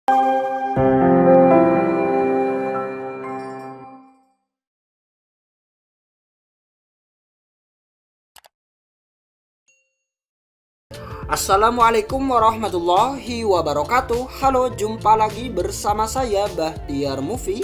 Assalamualaikum warahmatullahi wabarakatuh. Halo, jumpa lagi bersama saya Bahtiar Movie.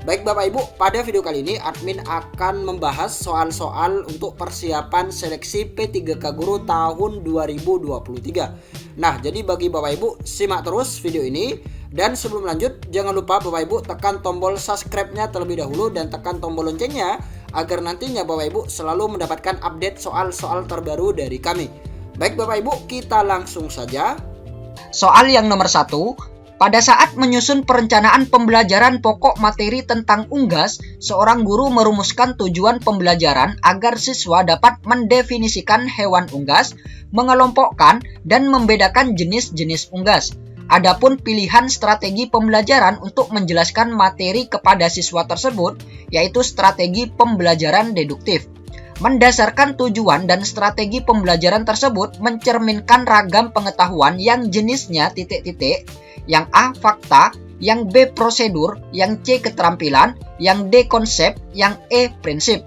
Baik Bapak Ibu, pada video kali ini admin akan membahas soal-soal untuk persiapan seleksi P3K Guru tahun 2023. Nah, jadi bagi Bapak Ibu, simak terus video ini. Dan sebelum lanjut, jangan lupa Bapak Ibu tekan tombol subscribe-nya terlebih dahulu dan tekan tombol loncengnya agar nantinya Bapak Ibu selalu mendapatkan update soal-soal terbaru dari kami. Baik Bapak Ibu, kita langsung saja. Soal yang nomor 1. Pada saat menyusun perencanaan pembelajaran pokok materi tentang unggas, seorang guru merumuskan tujuan pembelajaran agar siswa dapat mendefinisikan hewan unggas, mengelompokkan, dan membedakan jenis-jenis unggas. Adapun pilihan strategi pembelajaran untuk menjelaskan materi kepada siswa tersebut, yaitu strategi pembelajaran deduktif. Mendasarkan tujuan dan strategi pembelajaran tersebut mencerminkan ragam pengetahuan yang jenisnya titik-titik, yang A fakta, yang B prosedur, yang C keterampilan, yang D konsep, yang E prinsip.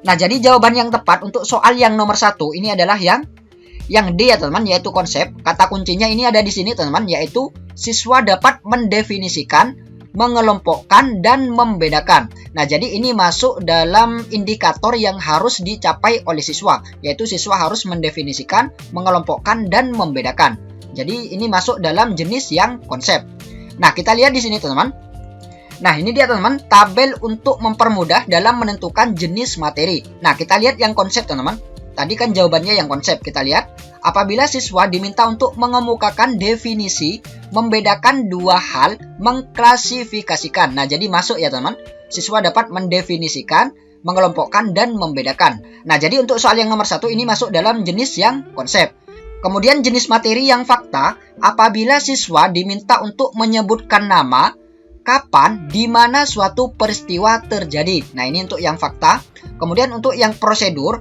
Nah, jadi jawaban yang tepat untuk soal yang nomor 1 ini adalah yang D ya teman-teman, yaitu konsep. Kata kuncinya ini ada di sini teman-teman, yaitu siswa dapat mendefinisikan, mengelompokkan, dan membedakan. Nah, jadi ini masuk dalam indikator yang harus dicapai oleh siswa, yaitu siswa harus mendefinisikan, mengelompokkan, dan membedakan. Jadi ini masuk dalam jenis yang konsep. Nah, kita lihat di sini teman-teman. Nah, ini dia teman-teman, tabel untuk mempermudah dalam menentukan jenis materi. Nah, kita lihat yang konsep teman-teman. Tadi kan jawabannya yang konsep. Kita lihat, apabila siswa diminta untuk mengemukakan definisi, membedakan dua hal, mengklasifikasikan. Nah, jadi masuk ya teman-teman. Siswa dapat mendefinisikan, mengelompokkan, dan membedakan. Nah, jadi untuk soal yang nomor 1 ini masuk dalam jenis yang konsep. Kemudian jenis materi yang fakta, apabila siswa diminta untuk menyebutkan nama, kapan, di mana suatu peristiwa terjadi. Nah, ini untuk yang fakta. Kemudian untuk yang prosedur,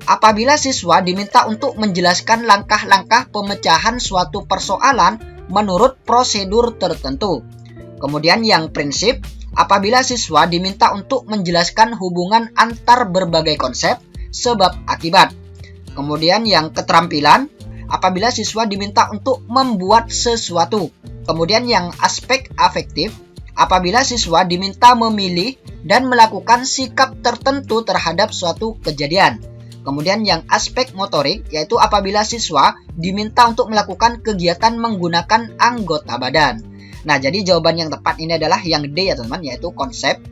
apabila siswa diminta untuk menjelaskan langkah-langkah pemecahan suatu persoalan menurut prosedur tertentu. Kemudian yang prinsip, apabila siswa diminta untuk menjelaskan hubungan antar berbagai konsep, sebab akibat. Kemudian yang keterampilan, apabila siswa diminta untuk membuat sesuatu. Kemudian yang aspek afektif, apabila siswa diminta memilih dan melakukan sikap tertentu terhadap suatu kejadian. Kemudian yang aspek motorik, yaitu apabila siswa diminta untuk melakukan kegiatan menggunakan anggota badan. Nah, jadi jawaban yang tepat ini adalah yang D ya teman-teman, yaitu konsep.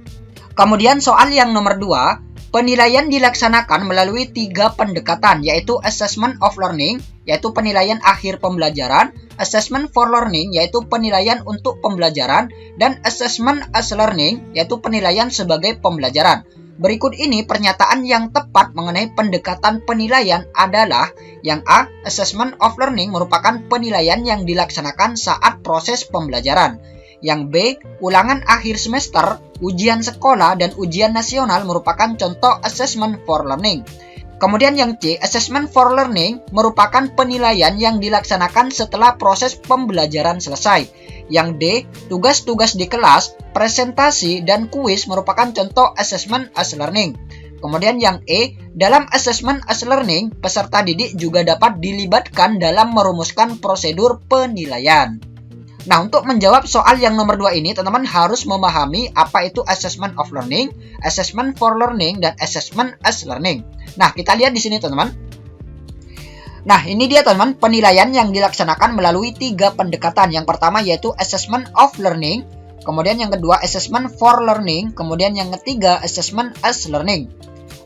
Kemudian soal yang nomor 2, penilaian dilaksanakan melalui 3 pendekatan, yaitu assessment of learning, yaitu penilaian akhir pembelajaran, assessment for learning, yaitu penilaian untuk pembelajaran, dan assessment as learning, yaitu penilaian sebagai pembelajaran. Berikut ini pernyataan yang tepat mengenai pendekatan penilaian adalah yang A, assessment of learning merupakan penilaian yang dilaksanakan saat proses pembelajaran. Yang B, ulangan akhir semester, ujian sekolah, dan ujian nasional merupakan contoh assessment for learning. Kemudian yang C, assessment for learning merupakan penilaian yang dilaksanakan setelah proses pembelajaran selesai. Yang D, tugas-tugas di kelas, presentasi, dan kuis merupakan contoh assessment as learning. Kemudian yang E, dalam assessment as learning, peserta didik juga dapat dilibatkan dalam merumuskan prosedur penilaian. Nah, untuk menjawab soal yang nomor 2 ini, teman-teman harus memahami apa itu assessment of learning, assessment for learning, dan assessment as learning. Nah, kita lihat di sini, teman-teman. Nah, ini dia, teman-teman, penilaian yang dilaksanakan melalui 3 pendekatan. Yang pertama yaitu assessment of learning, kemudian yang kedua assessment for learning, kemudian yang ketiga assessment as learning.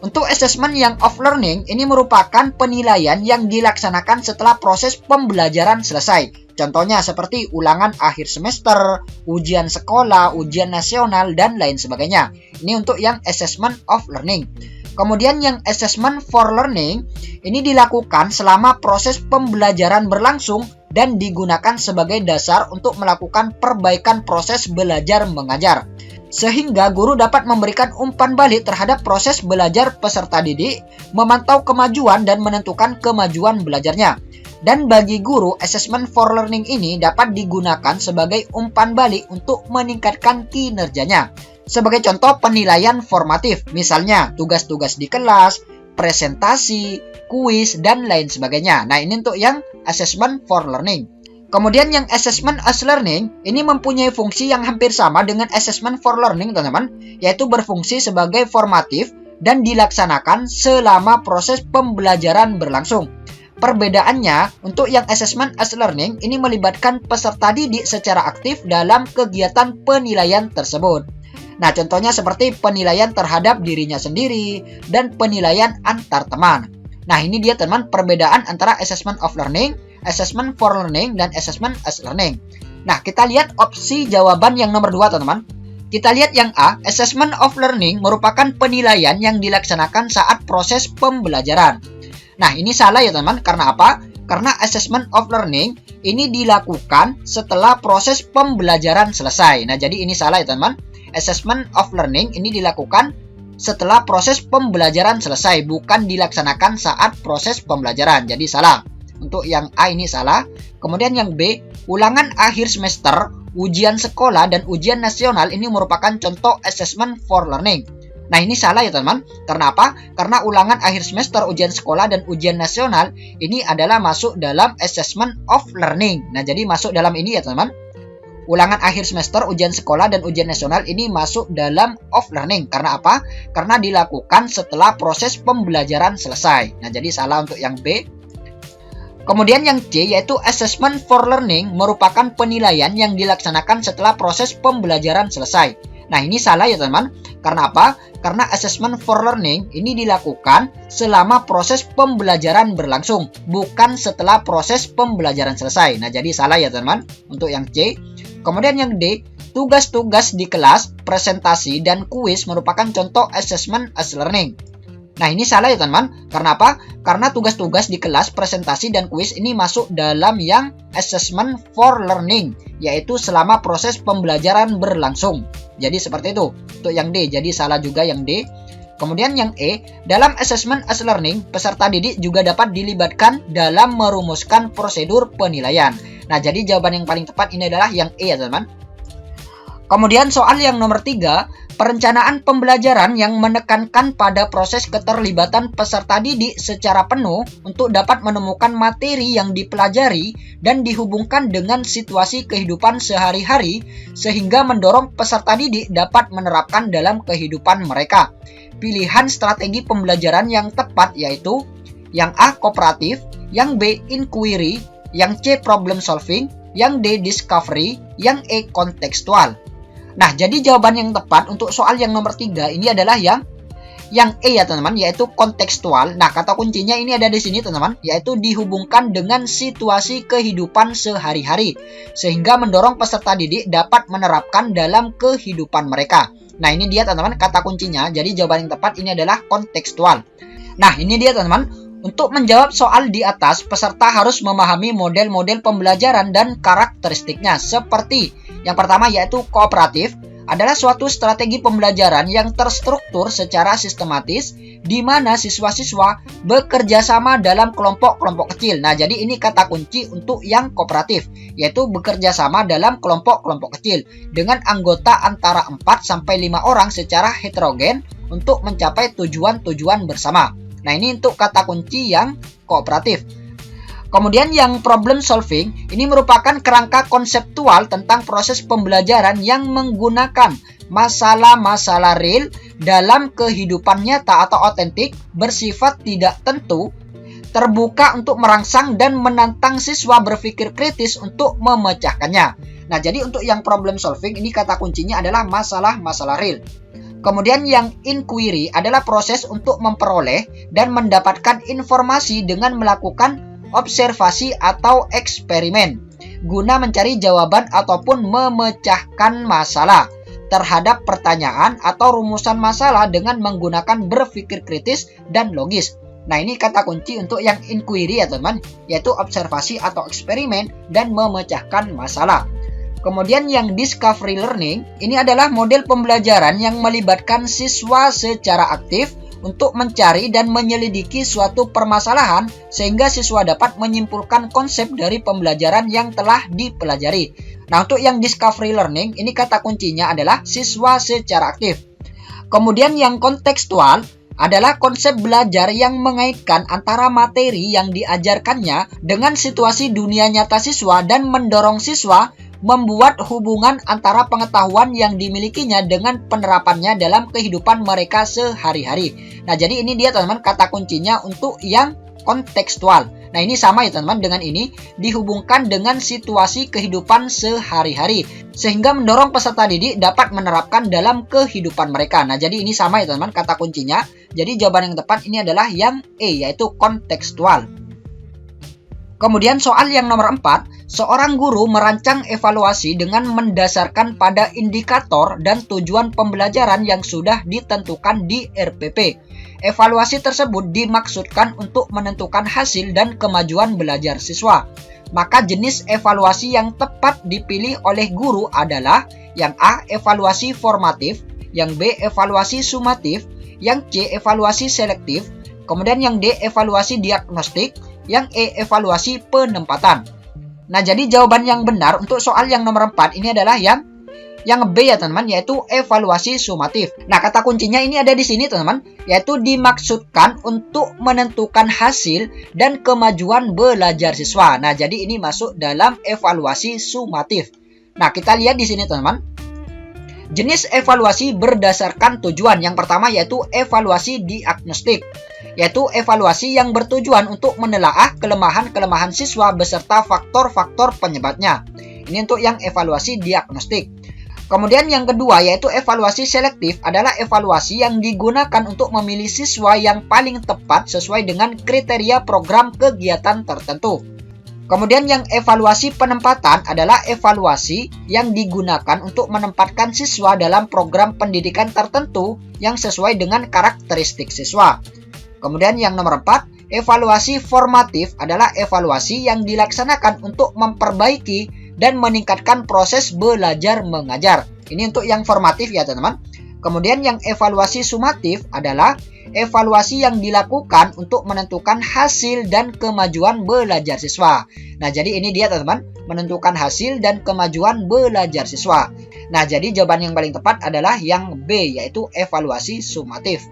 Untuk assessment yang of learning, ini merupakan penilaian yang dilaksanakan setelah proses pembelajaran selesai. Contohnya seperti ulangan akhir semester, ujian sekolah, ujian nasional, dan lain sebagainya. Ini untuk yang assessment of learning. Kemudian yang assessment for learning, ini dilakukan selama proses pembelajaran berlangsung dan digunakan sebagai dasar untuk melakukan perbaikan proses belajar mengajar. Sehingga guru dapat memberikan umpan balik terhadap proses belajar peserta didik, memantau kemajuan dan menentukan kemajuan belajarnya. Dan bagi guru, assessment for learning ini dapat digunakan sebagai umpan balik untuk meningkatkan kinerjanya. Sebagai contoh penilaian formatif, misalnya tugas-tugas di kelas, presentasi, kuis, dan lain sebagainya. Nah, ini untuk yang assessment for learning. Kemudian yang assessment as learning ini mempunyai fungsi yang hampir sama dengan assessment for learning, teman-teman, yaitu berfungsi sebagai formatif dan dilaksanakan selama proses pembelajaran berlangsung. Perbedaannya, untuk yang assessment as learning ini melibatkan peserta didik secara aktif dalam kegiatan penilaian tersebut. Nah, contohnya seperti penilaian terhadap dirinya sendiri dan penilaian antar teman. Nah, ini dia teman perbedaan antara assessment of learning, assessment for learning, dan assessment as learning. Nah, kita lihat opsi jawaban yang nomor 2, teman-teman. Kita lihat yang A, assessment of learning merupakan penilaian yang dilaksanakan saat proses pembelajaran. Nah, ini salah ya teman, karena apa? Karena assessment of learning ini dilakukan setelah proses pembelajaran selesai. Nah, jadi ini salah ya teman. Assessment of learning ini dilakukan setelah proses pembelajaran selesai, bukan dilaksanakan saat proses pembelajaran. Jadi salah. Untuk yang A ini salah. Kemudian yang B, ulangan akhir semester, ujian sekolah, dan ujian nasional ini merupakan contoh assessment for learning. Nah, ini salah ya teman. Karena apa? Karena ulangan akhir semester, ujian sekolah, dan ujian nasional ini adalah masuk dalam assessment of learning. Nah, jadi masuk dalam ini ya teman. Ulangan akhir semester, ujian sekolah, dan ujian nasional ini masuk dalam of learning. Karena apa? Karena dilakukan setelah proses pembelajaran selesai. Nah, jadi salah untuk yang B. Kemudian yang C, yaitu assessment for learning merupakan penilaian yang dilaksanakan setelah proses pembelajaran selesai. Nah, ini salah ya teman. Karena apa? Karena assessment for learning ini dilakukan selama proses pembelajaran berlangsung, bukan setelah proses pembelajaran selesai. Nah, jadi salah ya teman untuk yang C. Kemudian yang D, tugas-tugas di kelas, presentasi, dan kuis merupakan contoh assessment as learning. Nah, ini salah ya teman. Karena apa? Karena tugas-tugas di kelas, presentasi, dan kuis ini masuk dalam yang assessment for learning, yaitu selama proses pembelajaran berlangsung. Jadi seperti itu untuk yang D. Jadi salah juga yang D. Kemudian yang E, dalam assessment as learning, peserta didik juga dapat dilibatkan dalam merumuskan prosedur penilaian. Nah, jadi jawaban yang paling tepat ini adalah yang E ya teman. Kemudian soal yang nomor 3, perencanaan pembelajaran yang menekankan pada proses keterlibatan peserta didik secara penuh untuk dapat menemukan materi yang dipelajari dan dihubungkan dengan situasi kehidupan sehari-hari sehingga mendorong peserta didik dapat menerapkan dalam kehidupan mereka. Pilihan strategi pembelajaran yang tepat yaitu yang A, kooperatif, yang B, inquiry, yang C, problem solving, yang D, discovery, yang E, kontekstual. Nah, jadi jawaban yang tepat untuk soal yang nomor 3 ini adalah yang E ya teman-teman, yaitu kontekstual. Nah, kata kuncinya ini ada di sini teman-teman, yaitu dihubungkan dengan situasi kehidupan sehari-hari sehingga mendorong peserta didik dapat menerapkan dalam kehidupan mereka. Nah, ini dia teman-teman kata kuncinya. Jadi jawaban yang tepat ini adalah kontekstual. Nah, ini dia teman-teman. Untuk menjawab soal di atas, peserta harus memahami model-model pembelajaran dan karakteristiknya. Seperti yang pertama yaitu kooperatif adalah suatu strategi pembelajaran yang terstruktur secara sistematis di mana siswa-siswa bekerja sama dalam kelompok-kelompok kecil. Nah, jadi ini kata kunci untuk yang kooperatif, yaitu bekerja sama dalam kelompok-kelompok kecil dengan anggota antara 4 sampai 5 orang secara heterogen untuk mencapai tujuan-tujuan bersama. Nah, ini untuk kata kunci yang kooperatif. Kemudian yang problem solving ini merupakan kerangka konseptual tentang proses pembelajaran yang menggunakan masalah-masalah real dalam kehidupan nyata atau otentik, bersifat tidak tentu, terbuka untuk merangsang dan menantang siswa berpikir kritis untuk memecahkannya. Nah, jadi untuk yang problem solving ini kata kuncinya adalah masalah-masalah real. Kemudian yang inquiry adalah proses untuk memperoleh dan mendapatkan informasi dengan melakukan observasi atau eksperimen guna mencari jawaban ataupun memecahkan masalah terhadap pertanyaan atau rumusan masalah dengan menggunakan berpikir kritis dan logis. Nah, ini kata kunci untuk yang inquiry ya teman, yaitu observasi atau eksperimen dan memecahkan masalah. Kemudian yang discovery learning ini adalah model pembelajaran yang melibatkan siswa secara aktif untuk mencari dan menyelidiki suatu permasalahan sehingga siswa dapat menyimpulkan konsep dari pembelajaran yang telah dipelajari. Nah, untuk yang discovery learning, ini kata kuncinya adalah siswa secara aktif. Kemudian yang kontekstual adalah konsep belajar yang mengaitkan antara materi yang diajarkannya dengan situasi dunia nyata siswa dan mendorong siswa membuat hubungan antara pengetahuan yang dimilikinya dengan penerapannya dalam kehidupan mereka sehari-hari. Nah, jadi ini dia teman-teman kata kuncinya untuk yang kontekstual. Nah, ini sama ya teman-teman dengan ini dihubungkan dengan situasi kehidupan sehari-hari sehingga mendorong peserta didik dapat menerapkan dalam kehidupan mereka. Nah, jadi ini sama ya teman-teman kata kuncinya. Jadi jawaban yang tepat ini adalah yang E, yaitu kontekstual. Kemudian soal yang nomor 4, seorang guru merancang evaluasi dengan mendasarkan pada indikator dan tujuan pembelajaran yang sudah ditentukan di RPP. Evaluasi tersebut dimaksudkan untuk menentukan hasil dan kemajuan belajar siswa. Maka jenis evaluasi yang tepat dipilih oleh guru adalah yang A, evaluasi formatif, yang B, evaluasi sumatif, yang C, evaluasi selektif, kemudian yang D, evaluasi diagnostik, yang E, evaluasi penempatan. Nah, jadi jawaban yang benar untuk soal yang nomor 4 ini adalah yang B ya teman-teman, yaitu evaluasi sumatif. Nah, kata kuncinya ini ada di sini teman-teman, yaitu dimaksudkan untuk menentukan hasil dan kemajuan belajar siswa. Nah, jadi ini masuk dalam evaluasi sumatif. Nah, kita lihat di sini teman-teman. Jenis evaluasi berdasarkan tujuan. Yang pertama yaitu evaluasi diagnostik, yaitu evaluasi yang bertujuan untuk menelaah kelemahan-kelemahan siswa beserta faktor-faktor penyebabnya. Ini untuk yang evaluasi diagnostik. Kemudian yang kedua yaitu evaluasi selektif adalah evaluasi yang digunakan untuk memilih siswa yang paling tepat sesuai dengan kriteria program kegiatan tertentu. Kemudian yang evaluasi penempatan adalah evaluasi yang digunakan untuk menempatkan siswa dalam program pendidikan tertentu yang sesuai dengan karakteristik siswa. Kemudian yang nomor 4, evaluasi formatif adalah evaluasi yang dilaksanakan untuk memperbaiki dan meningkatkan proses belajar mengajar. Ini untuk yang formatif ya teman-teman. Kemudian yang evaluasi sumatif adalah evaluasi yang dilakukan untuk menentukan hasil dan kemajuan belajar siswa. Nah, jadi ini dia teman-teman, menentukan hasil dan kemajuan belajar siswa. Nah, jadi jawaban yang paling tepat adalah yang B, yaitu evaluasi sumatif.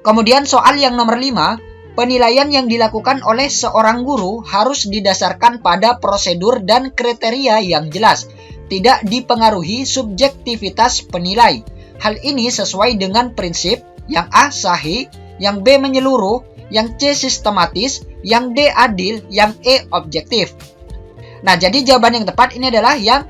Kemudian soal yang nomor 5, penilaian yang dilakukan oleh seorang guru harus didasarkan pada prosedur dan kriteria yang jelas, tidak dipengaruhi subjektivitas penilai. Hal ini sesuai dengan prinsip yang A, sahih, yang B, menyeluruh, yang C, sistematis, yang D, adil, yang E, objektif. Nah, jadi jawaban yang tepat ini adalah yang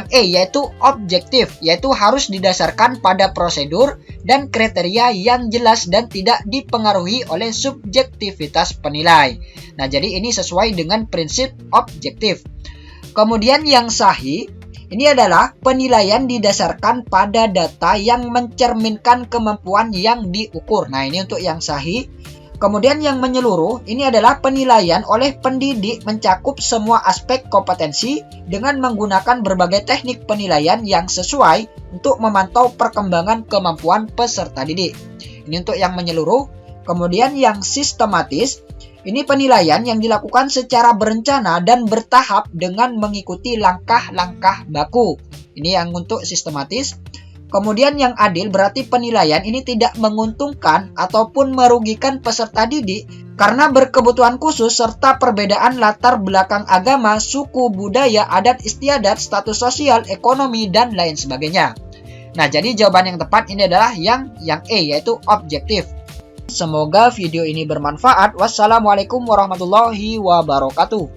E, yaitu objektif, yaitu harus didasarkan pada prosedur dan kriteria yang jelas dan tidak dipengaruhi oleh subjektivitas penilai. Nah, jadi ini sesuai dengan prinsip objektif. Kemudian yang sahih ini adalah penilaian didasarkan pada data yang mencerminkan kemampuan yang diukur. Nah, ini untuk yang sahih. Kemudian yang menyeluruh, ini adalah penilaian oleh pendidik mencakup semua aspek kompetensi dengan menggunakan berbagai teknik penilaian yang sesuai untuk memantau perkembangan kemampuan peserta didik. Ini untuk yang menyeluruh. Kemudian yang sistematis, ini penilaian yang dilakukan secara berencana dan bertahap dengan mengikuti langkah-langkah baku. Ini yang untuk sistematis. Kemudian yang adil berarti penilaian ini tidak menguntungkan ataupun merugikan peserta didik karena berkebutuhan khusus serta perbedaan latar belakang agama, suku, budaya, adat istiadat, status sosial, ekonomi, dan lain sebagainya. Nah, jadi jawaban yang tepat ini adalah yang E, yaitu objektif. Semoga video ini bermanfaat. Wassalamualaikum warahmatullahi wabarakatuh.